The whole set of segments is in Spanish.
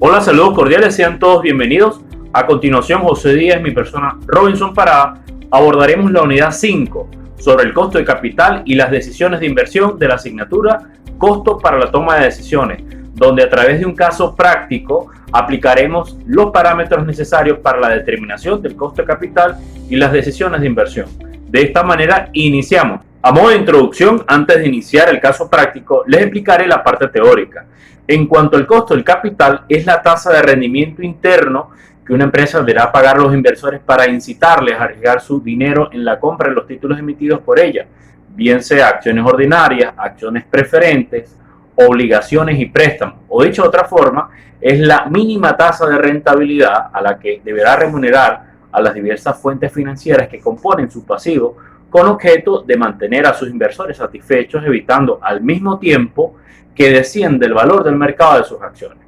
Hola, saludos cordiales, sean todos bienvenidos. A continuación, José Díaz, mi persona, Robinson Parada, abordaremos la unidad 5 sobre el costo de capital y las decisiones de inversión de la asignatura Costo para la toma de decisiones, donde a través de un caso práctico aplicaremos los parámetros necesarios para la determinación del costo de capital y las decisiones de inversión. De esta manera iniciamos. A modo de introducción, antes de iniciar el caso práctico, les explicaré la parte teórica. En cuanto al costo del capital, es la tasa de rendimiento interno que una empresa deberá pagar a los inversores para incitarles a arriesgar su dinero en la compra de los títulos emitidos por ella, bien sea acciones ordinarias, acciones preferentes, obligaciones y préstamos. O dicho de otra forma, es la mínima tasa de rentabilidad a la que deberá remunerar a las diversas fuentes financieras que componen su pasivo, con objeto de mantener a sus inversores satisfechos, evitando al mismo tiempo que desciende el valor del mercado de sus acciones.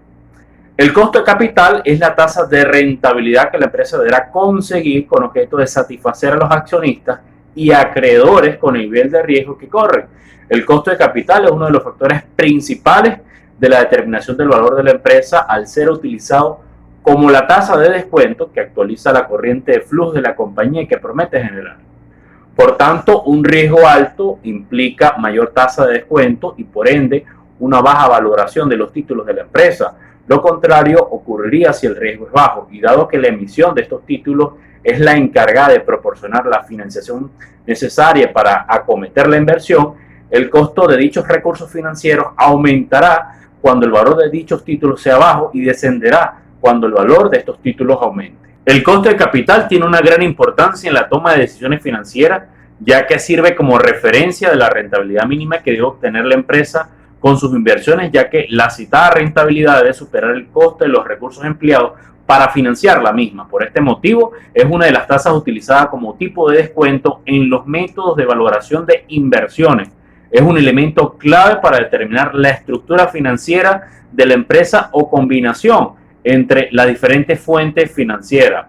El costo de capital es la tasa de rentabilidad que la empresa deberá conseguir con objeto de satisfacer a los accionistas y acreedores con el nivel de riesgo que corren. El costo de capital es uno de los factores principales de la determinación del valor de la empresa al ser utilizado como la tasa de descuento que actualiza la corriente de flujo de la compañía y que promete generar. Por tanto, un riesgo alto implica mayor tasa de descuento y por ende una baja valoración de los títulos de la empresa. Lo contrario ocurriría si el riesgo es bajo, y dado que la emisión de estos títulos es la encargada de proporcionar la financiación necesaria para acometer la inversión, el costo de dichos recursos financieros aumentará cuando el valor de dichos títulos sea bajo y descenderá cuando el valor de estos títulos aumente. El costo de capital tiene una gran importancia en la toma de decisiones financieras, ya que sirve como referencia de la rentabilidad mínima que debe obtener la empresa con sus inversiones, ya que la citada rentabilidad debe superar el coste de los recursos empleados para financiar la misma. Por este motivo, es una de las tasas utilizadas como tipo de descuento en los métodos de valoración de inversiones. Es un elemento clave para determinar la estructura financiera de la empresa o combinación entre las diferentes fuentes financieras.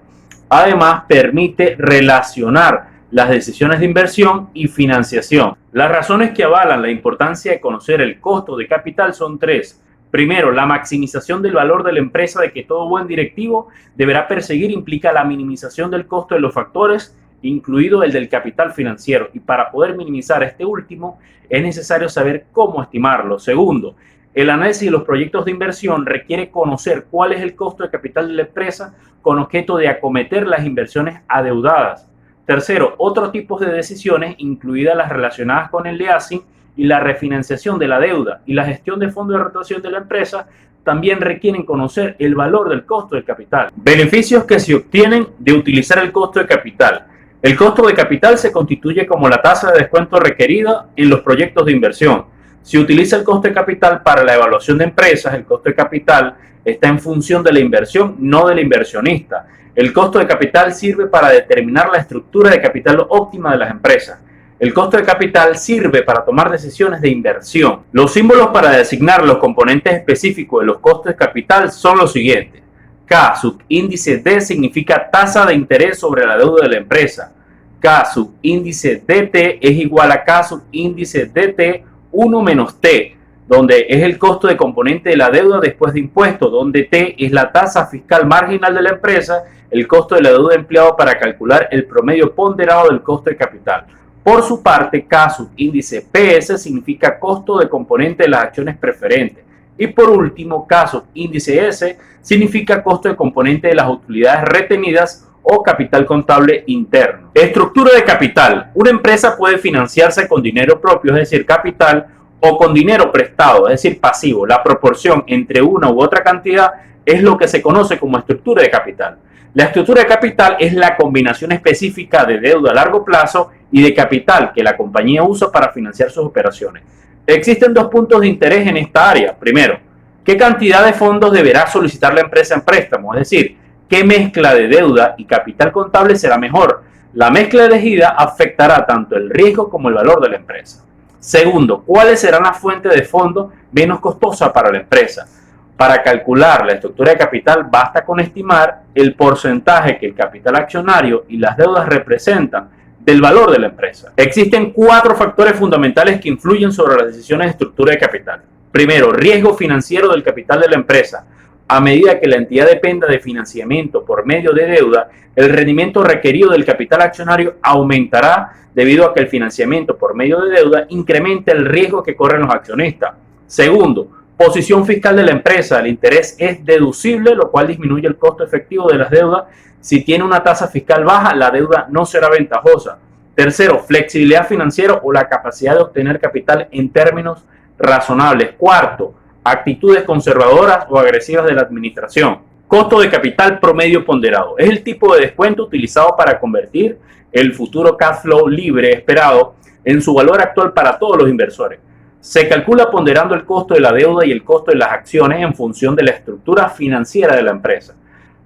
Además, permite relacionar las decisiones de inversión y financiación. Las razones que avalan la importancia de conocer el costo de capital son tres. Primero, la maximización del valor de la empresa de que todo buen directivo deberá perseguir implica la minimización del costo de los factores, incluido el del capital financiero, y para poder minimizar este último es necesario saber cómo estimarlo. Segundo, el análisis de los proyectos de inversión requiere conocer cuál es el costo de capital de la empresa con objeto de acometer las inversiones adeudadas. Tercero, otros tipos de decisiones, incluidas las relacionadas con el leasing y la refinanciación de la deuda y la gestión de fondos de rotación de la empresa, también requieren conocer el valor del costo del capital. Beneficios que se obtienen de utilizar el costo de capital. El costo de capital se constituye como la tasa de descuento requerida en los proyectos de inversión. Si utiliza el costo de capital para la evaluación de empresas, el costo de capital está en función de la inversión, no del inversionista. El costo de capital sirve para determinar la estructura de capital óptima de las empresas. El costo de capital sirve para tomar decisiones de inversión. Los símbolos para designar los componentes específicos de los costos de capital son los siguientes. K subíndice D significa tasa de interés sobre la deuda de la empresa. K subíndice DT es igual a K subíndice DT 1 menos T, donde es el costo de componente de la deuda después de impuestos, donde T es la tasa fiscal marginal de la empresa, el costo de la deuda empleado para calcular el promedio ponderado del costo de capital. Por su parte, K subíndice PS significa costo de componente de las acciones preferentes. Y por último, K subíndice S significa costo de componente de las utilidades retenidas o capital contable interno. Estructura de capital. Una empresa puede financiarse con dinero propio, es decir, capital, o con dinero prestado, es decir, pasivo. La proporción entre una u otra cantidad es lo que se conoce como estructura de capital. La estructura de capital es la combinación específica de deuda a largo plazo y de capital que la compañía usa para financiar sus operaciones. Existen dos puntos de interés en esta área. Primero, ¿qué cantidad de fondos deberá solicitar la empresa en préstamo? Es decir, ¿qué mezcla de deuda y capital contable será mejor? La mezcla elegida afectará tanto el riesgo como el valor de la empresa. Segundo, ¿cuáles serán las fuentes de fondos menos costosas para la empresa? Para calcular la estructura de capital basta con estimar el porcentaje que el capital accionario y las deudas representan del valor de la empresa. Existen 4 factores fundamentales que influyen sobre las decisiones de estructura de capital. Primero, riesgo financiero del capital de la empresa. A medida que la entidad dependa de financiamiento por medio de deuda, el rendimiento requerido del capital accionario aumentará debido a que el financiamiento por medio de deuda incrementa el riesgo que corren los accionistas. Segundo, posición fiscal de la empresa. El interés es deducible, lo cual disminuye el costo efectivo de las deudas. Si tiene una tasa fiscal baja, la deuda no será ventajosa. Tercero, flexibilidad financiera o la capacidad de obtener capital en términos razonables. Cuarto, actitudes conservadoras o agresivas de la administración. Costo de capital promedio ponderado. Es el tipo de descuento utilizado para convertir el futuro cash flow libre esperado en su valor actual para todos los inversores. Se calcula ponderando el costo de la deuda y el costo de las acciones en función de la estructura financiera de la empresa.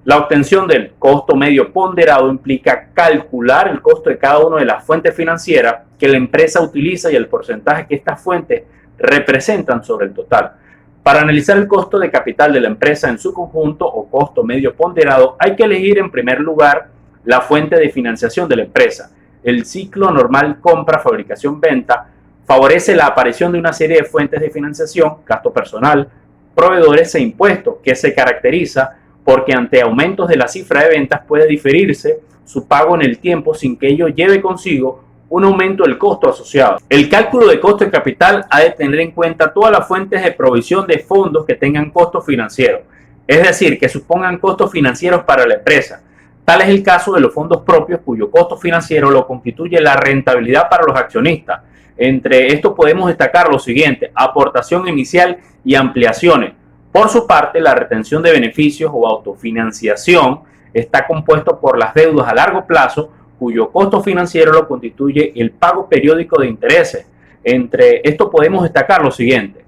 La obtención del costo medio ponderado implica calcular el costo de cada una de las fuentes financieras que la empresa utiliza y el porcentaje que estas fuentes representan sobre el total. Para analizar el costo de capital de la empresa en su conjunto o costo medio ponderado, hay que elegir en primer lugar la fuente de financiación de la empresa. El ciclo normal compra, fabricación, venta favorece la aparición de una serie de fuentes de financiación, gasto personal, proveedores e impuestos, que se caracteriza porque ante aumentos de la cifra de ventas puede diferirse su pago en el tiempo sin que ello lleve consigo un aumento del costo asociado. El cálculo de costo de capital ha de tener en cuenta todas las fuentes de provisión de fondos que tengan costo financiero, es decir, que supongan costos financieros para la empresa. Tal es el caso de los fondos propios, cuyo costo financiero lo constituye la rentabilidad para los accionistas. Entre estos podemos destacar lo siguiente: aportación inicial y ampliaciones. Por su parte, la retención de beneficios o autofinanciación está compuesto por las deudas a largo plazo, cuyo costo financiero lo constituye el pago periódico de intereses. Entre esto podemos destacar lo siguiente: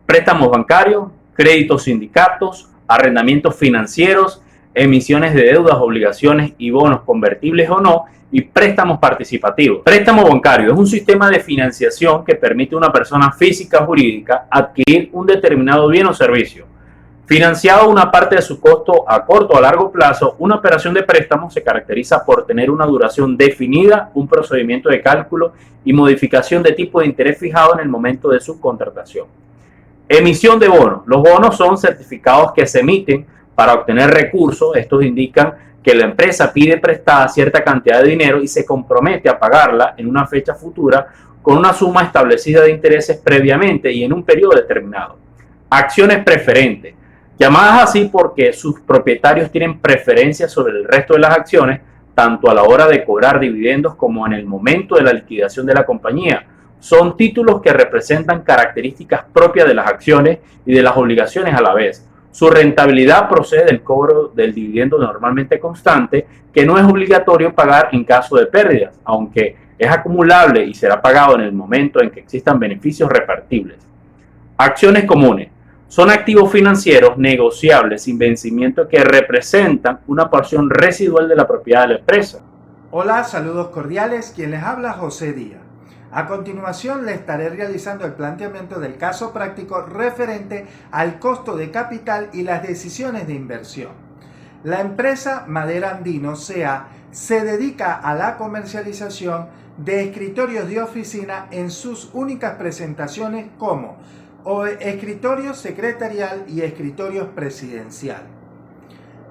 préstamos bancarios, créditos sindicatos, arrendamientos financieros, emisiones de deudas, obligaciones y bonos convertibles o no, y préstamos participativos. Préstamo bancario es un sistema de financiación que permite a una persona física o jurídica adquirir un determinado bien o servicio. Financiado una parte de su costo a corto o a largo plazo, una operación de préstamo se caracteriza por tener una duración definida, un procedimiento de cálculo y modificación de tipo de interés fijado en el momento de su contratación. Emisión de bonos. Los bonos son certificados que se emiten para obtener recursos. Estos indican que la empresa pide prestada cierta cantidad de dinero y se compromete a pagarla en una fecha futura con una suma establecida de intereses previamente y en un periodo determinado. Acciones preferentes, llamadas así porque sus propietarios tienen preferencia sobre el resto de las acciones, tanto a la hora de cobrar dividendos como en el momento de la liquidación de la compañía. Son títulos que representan características propias de las acciones y de las obligaciones a la vez. Su rentabilidad procede del cobro del dividendo normalmente constante, que no es obligatorio pagar en caso de pérdidas, aunque es acumulable y será pagado en el momento en que existan beneficios repartibles. Acciones comunes. Son activos financieros negociables sin vencimiento que representan una porción residual de la propiedad de la empresa. Hola, saludos cordiales. Quien les habla, José Díaz. A continuación le estaré realizando el planteamiento del caso práctico referente al costo de capital y las decisiones de inversión. La empresa Madera Andino S.A. se dedica a la comercialización de escritorios de oficina en sus únicas presentaciones como escritorio secretarial y escritorio presidencial.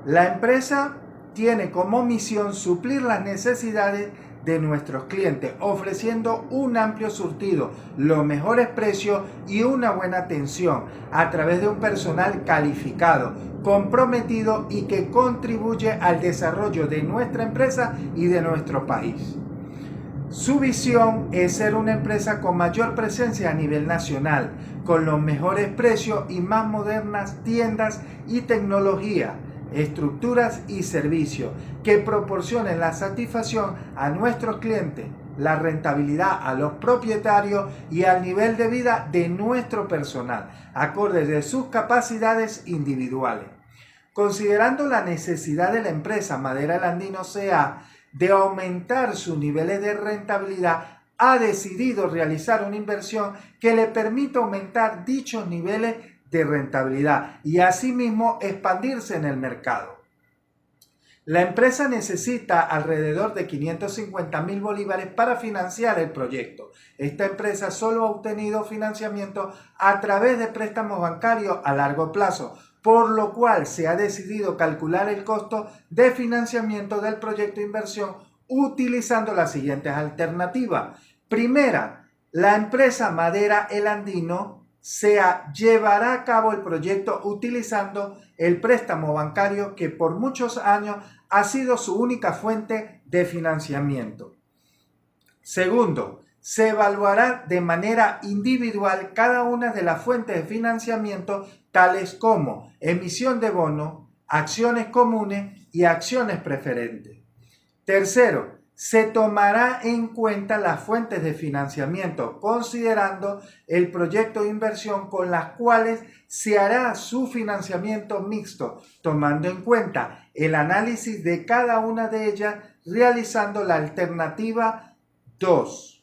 La empresa tiene como misión suplir las necesidades de nuestros clientes, ofreciendo un amplio surtido, los mejores precios y una buena atención a través de un personal calificado, comprometido y que contribuye al desarrollo de nuestra empresa y de nuestro país. Su visión es ser una empresa con mayor presencia a nivel nacional, con los mejores precios y más modernas tiendas y tecnología, estructuras y servicios que proporcionen la satisfacción a nuestros clientes, la rentabilidad a los propietarios y al nivel de vida de nuestro personal, acorde de sus capacidades individuales. Considerando la necesidad de la empresa Madera Andino S.A. de aumentar sus niveles de rentabilidad, ha decidido realizar una inversión que le permita aumentar dichos niveles de rentabilidad y asimismo expandirse en el mercado. La empresa necesita alrededor de 550.000 bolívares para financiar el proyecto. Esta empresa solo ha obtenido financiamiento a través de préstamos bancarios a largo plazo, por lo cual se ha decidido calcular el costo de financiamiento del proyecto de inversión utilizando las siguientes alternativas. Primera, la empresa Madera El Andino llevará a cabo el proyecto utilizando el préstamo bancario que por muchos años ha sido su única fuente de financiamiento. Segundo, se evaluará de manera individual cada una de las fuentes de financiamiento, tales como emisión de bonos, acciones comunes y acciones preferentes. Tercero, se tomará en cuenta las fuentes de financiamiento, considerando el proyecto de inversión con las cuales se hará su financiamiento mixto, tomando en cuenta el análisis de cada una de ellas, realizando la alternativa 2.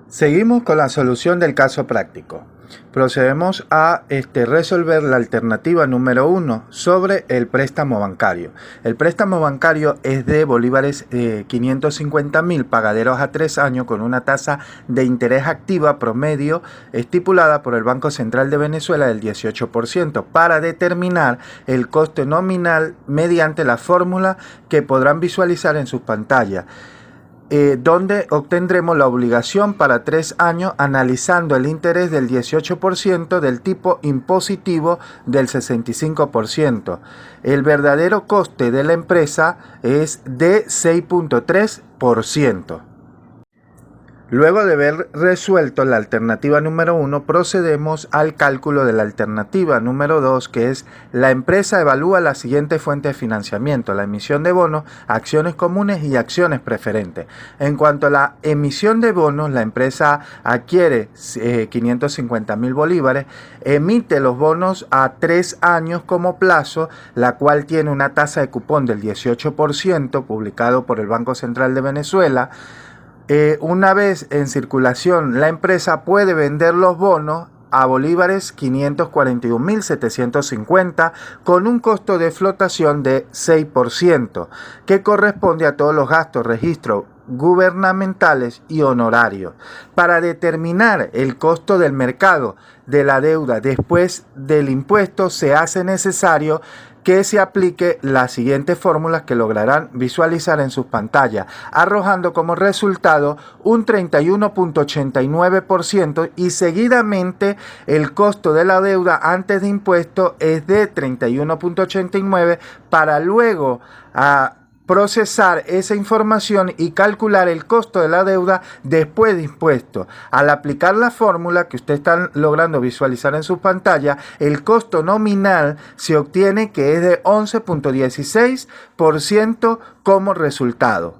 Seguimos con la solución del caso práctico. Procedemos a resolver la alternativa número 1 sobre el préstamo bancario. El préstamo bancario es de bolívares 550.000 pagaderos a 3 años con una tasa de interés activa promedio estipulada por el Banco Central de Venezuela del 18% para determinar el coste nominal mediante la fórmula que podrán visualizar en sus pantallas. Donde obtendremos la obligación para 3 años analizando el interés del 18% del tipo impositivo del 65%. El verdadero coste de la empresa es de 6.3%. Luego de haber resuelto la alternativa número 1, procedemos al cálculo de la alternativa número 2, que es la empresa evalúa la siguiente fuente de financiamiento: la emisión de bonos, acciones comunes y acciones preferentes. En cuanto a la emisión de bonos, la empresa adquiere 550.000 bolívares, emite los bonos a 3 años como plazo, la cual tiene una tasa de cupón del 18%, publicado por el Banco Central de Venezuela. Una vez en circulación, la empresa puede vender los bonos a bolívares 541.750 con un costo de flotación de 6%, que corresponde a todos los gastos, registros gubernamentales y honorarios. Para determinar el costo del mercado de la deuda después del impuesto, se hace necesario que se aplique las siguientes fórmulas que lograrán visualizar en sus pantallas, arrojando como resultado un 31.89% y seguidamente el costo de la deuda antes de impuesto es de 31.89 para luego procesar esa información y calcular el costo de la deuda después de impuestos. Al aplicar la fórmula que ustedes están logrando visualizar en su pantalla, el costo nominal se obtiene que es de 11.16% como resultado.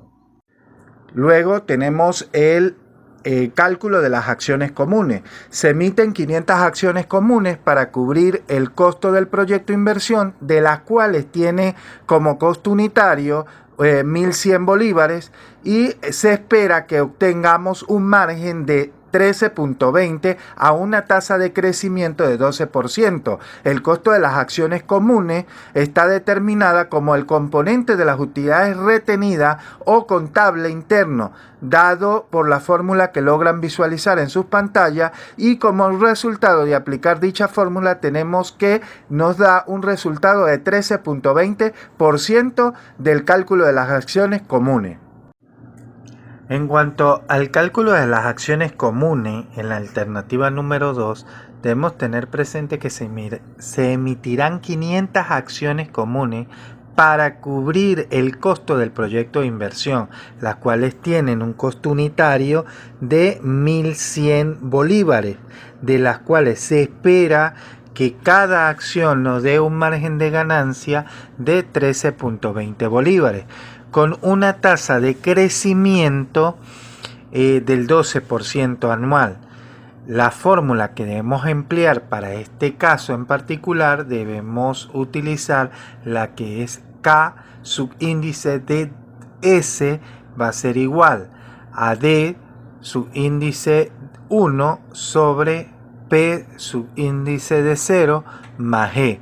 Luego tenemos el cálculo de las acciones comunes. Se emiten 500 acciones comunes para cubrir el costo del proyecto de inversión, de las cuales tiene como costo unitario 1.100 bolívares y se espera que obtengamos un margen de 13.20 a una tasa de crecimiento de 12%. El costo de las acciones comunes está determinada como el componente de las utilidades retenidas o contable interno, dado por la fórmula que logran visualizar en sus pantallas, y como resultado de aplicar dicha fórmula tenemos que nos da un resultado de 13.20% del cálculo de las acciones comunes. En cuanto al cálculo de las acciones comunes, en la alternativa número 2, debemos tener presente que se emitirán 500 acciones comunes para cubrir el costo del proyecto de inversión, las cuales tienen un costo unitario de 1.100 bolívares, de las cuales se espera que cada acción nos dé un margen de ganancia de 13.20 bolívares. Con una tasa de crecimiento del 12% anual. La fórmula que debemos emplear para este caso en particular debemos utilizar la que es K subíndice de S va a ser igual a D subíndice 1 sobre P subíndice de 0 más G.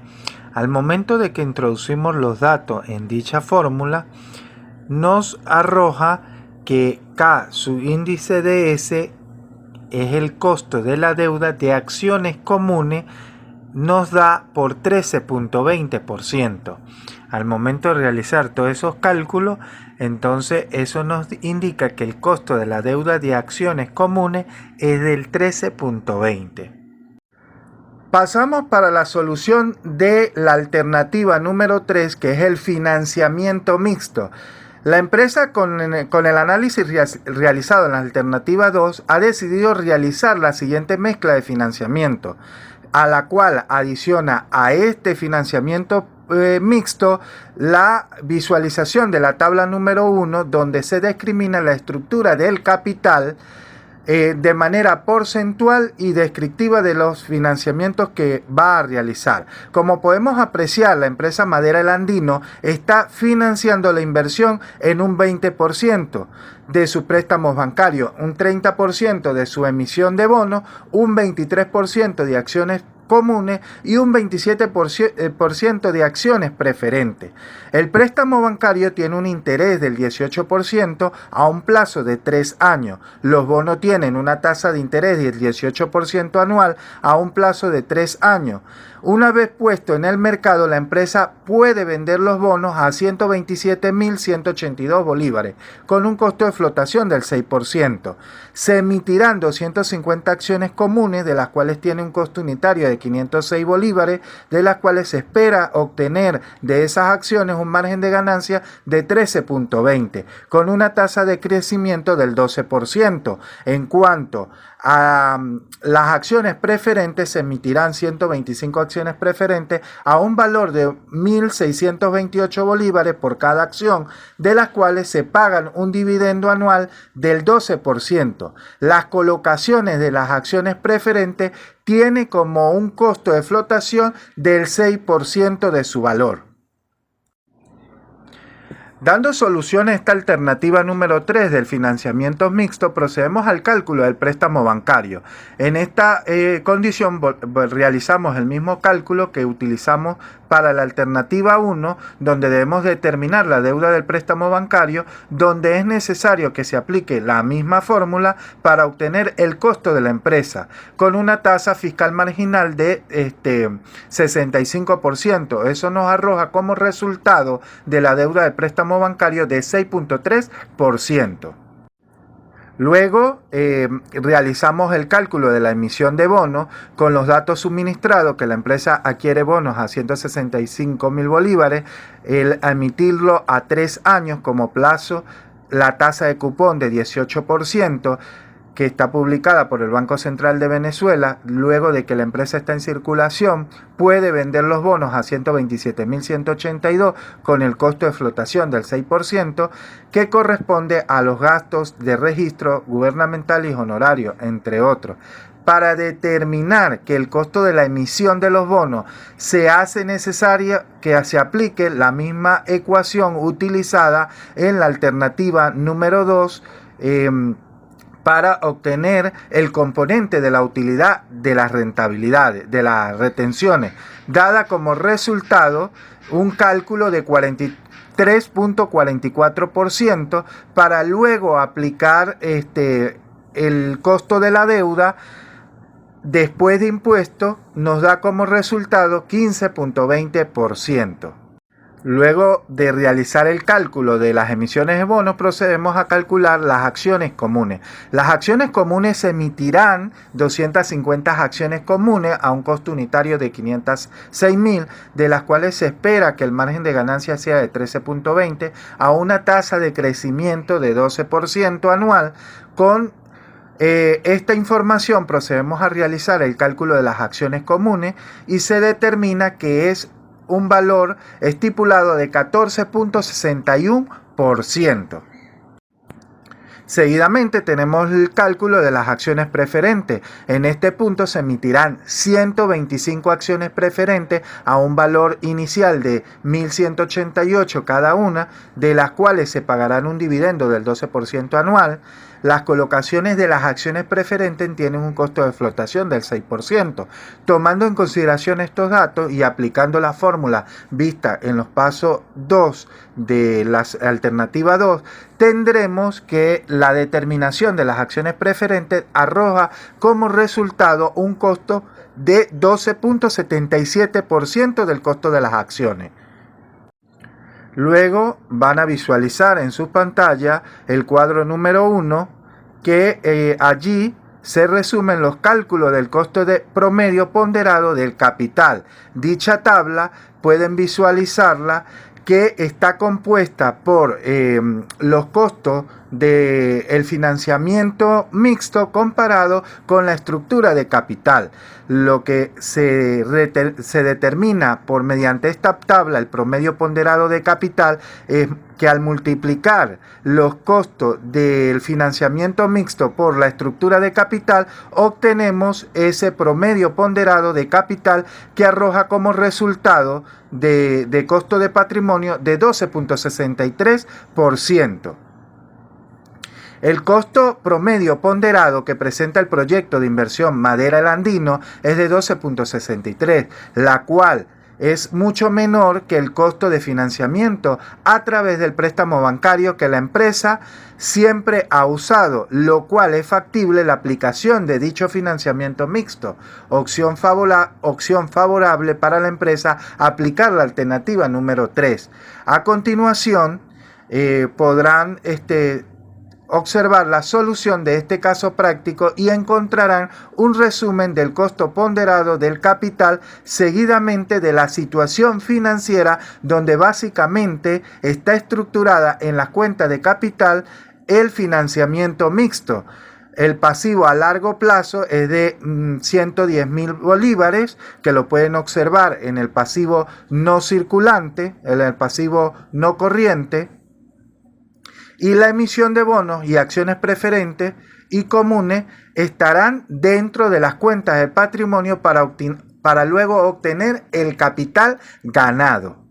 Al momento de que introducimos los datos en dicha fórmula, nos arroja que K subíndice de S es el costo de la deuda de acciones comunes nos da por 13.20%. Al momento de realizar todos esos cálculos, entonces eso nos indica que el costo de la deuda de acciones comunes es del 13.20%. Pasamos para la solución de la alternativa número 3, que es el financiamiento mixto. La empresa, con el análisis realizado en la alternativa 2, ha decidido realizar la siguiente mezcla de financiamiento, a la cual adiciona a este financiamiento mixto la visualización de la tabla número 1, donde se discrimina la estructura del capital de manera porcentual y descriptiva de los financiamientos que va a realizar. Como podemos apreciar, la empresa Madera El Andino está financiando la inversión en un 20% de sus préstamos bancarios, un 30% de su emisión de bonos, un 23% de acciones comunes y un 27% de acciones preferentes. El préstamo bancario tiene un interés del 18% a un plazo de 3 años. Los bonos tienen una tasa de interés del 18% anual a un plazo de 3 años. Una vez puesto en el mercado, la empresa puede vender los bonos a 127.182 bolívares, con un costo de flotación del 6%. Se emitirán 250 acciones comunes, de las cuales tiene un costo unitario de 506 bolívares, de las cuales se espera obtener de esas acciones un margen de ganancia de 13.20, con una tasa de crecimiento del 12%. En cuanto a las acciones preferentes, se emitirán 125 acciones preferentes a un valor de 1.628 bolívares por cada acción, de las cuales se pagan un dividendo anual del 12%. Las colocaciones de las acciones preferentes tiene como un costo de flotación del 6% de su valor. Dando solución a esta alternativa número 3 del financiamiento mixto, procedemos al cálculo del préstamo bancario. En esta condición realizamos el mismo cálculo que utilizamos para la alternativa 1, donde debemos determinar la deuda del préstamo bancario, donde es necesario que se aplique la misma fórmula para obtener el costo de la empresa, con una tasa fiscal marginal de 65%. Eso nos arroja como resultado de la deuda del préstamo bancario de 6.3%. Luego realizamos el cálculo de la emisión de bonos con los datos suministrados, que la empresa adquiere bonos a 165.000 bolívares, el emitirlo a 3 años como plazo, la tasa de cupón de 18%, que está publicada por el Banco Central de Venezuela. Luego de que la empresa está en circulación, puede vender los bonos a 127.182 con el costo de flotación del 6%, que corresponde a los gastos de registro gubernamental y honorario, entre otros. Para determinar que el costo de la emisión de los bonos se hace necesario que se aplique la misma ecuación utilizada en la alternativa número 2, para obtener el componente de la utilidad de las rentabilidades, de las retenciones, dada como resultado un cálculo de 43.44%, para luego aplicar el costo de la deuda después de impuestos, nos da como resultado 15.20%. Luego de realizar el cálculo de las emisiones de bonos, procedemos a calcular las acciones comunes. Las acciones comunes se emitirán 250 acciones comunes a un costo unitario de 506.000, de las cuales se espera que el margen de ganancia sea de 13.20 a una tasa de crecimiento de 12% anual. Con esta información procedemos a realizar el cálculo de las acciones comunes y se determina que es un valor estipulado de 14.61%. Seguidamente tenemos el cálculo de las acciones preferentes. En este punto se emitirán 125 acciones preferentes a un valor inicial de 1.188 cada una, de las cuales se pagarán un dividendo del 12% anual. las colocaciones de las acciones preferentes tienen un costo de flotación del 6%. Tomando en consideración estos datos y aplicando la fórmula vista en los pasos 2 de la alternativa 2, tendremos que la determinación de las acciones preferentes arroja como resultado un costo de 12.77% del costo de las acciones. Luego van a visualizar en su pantalla el cuadro número 1, que allí se resumen los cálculos del costo de promedio ponderado del capital. Dicha tabla pueden visualizarla, que está compuesta por los costos del financiamiento mixto comparado con la estructura de capital. Lo que se determina mediante esta tabla, el promedio ponderado de capital, es que al multiplicar los costos del financiamiento mixto por la estructura de capital, obtenemos ese promedio ponderado de capital que arroja como resultado de costo de patrimonio de 12.63%. El costo promedio ponderado que presenta el proyecto de inversión Madera El Andino es de 12.63, la cual es mucho menor que el costo de financiamiento a través del préstamo bancario que la empresa siempre ha usado, lo cual es factible la aplicación de dicho financiamiento mixto. Opción favorable para la empresa aplicar la alternativa número 3. A continuación podrán observar la solución de este caso práctico y encontrarán un resumen del costo ponderado del capital seguidamente de la situación financiera, donde básicamente está estructurada en las cuentas de capital el financiamiento mixto. El pasivo a largo plazo es de 110.000 bolívares, que lo pueden observar en el pasivo no circulante, en el pasivo no corriente. Y la emisión de bonos y acciones preferentes y comunes estarán dentro de las cuentas del patrimonio para luego obtener el capital ganado.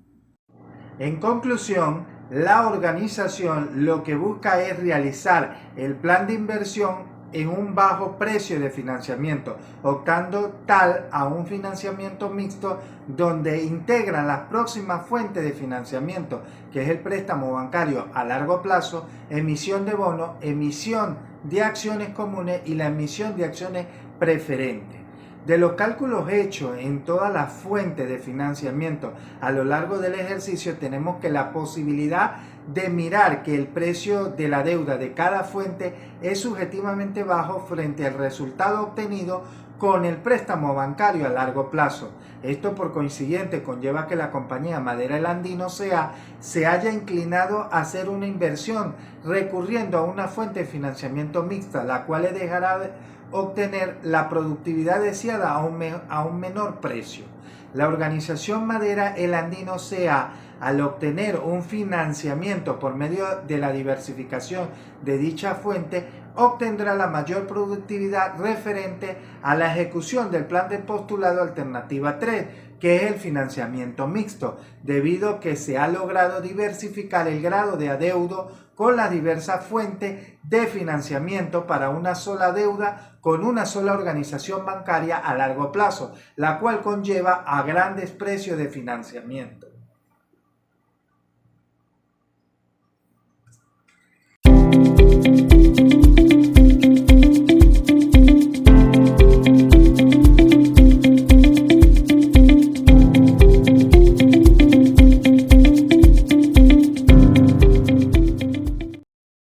En conclusión, la organización lo que busca es realizar el plan de inversión en un bajo precio de financiamiento, optando tal a un financiamiento mixto donde integran las próximas fuentes de financiamiento, que es el préstamo bancario a largo plazo, emisión de bonos, emisión de acciones comunes y la emisión de acciones preferentes. De los cálculos hechos en todas las fuentes de financiamiento a lo largo del ejercicio, tenemos que la posibilidad de mirar que el precio de la deuda de cada fuente es subjetivamente bajo frente al resultado obtenido con el préstamo bancario a largo plazo. Esto por consiguiente conlleva que la compañía Madera El Andino se haya inclinado a hacer una inversión recurriendo a una fuente de financiamiento mixta, la cual le dejará obtener la productividad deseada a un menor precio. La organización Madera El Andino al obtener un financiamiento por medio de la diversificación de dicha fuente, obtendrá la mayor productividad referente a la ejecución del plan de postulado alternativa 3, que es el financiamiento mixto, debido a que se ha logrado diversificar el grado de adeudo con las diversas fuentes de financiamiento para una sola deuda con una sola organización bancaria a largo plazo, la cual conlleva a grandes precios de financiamiento.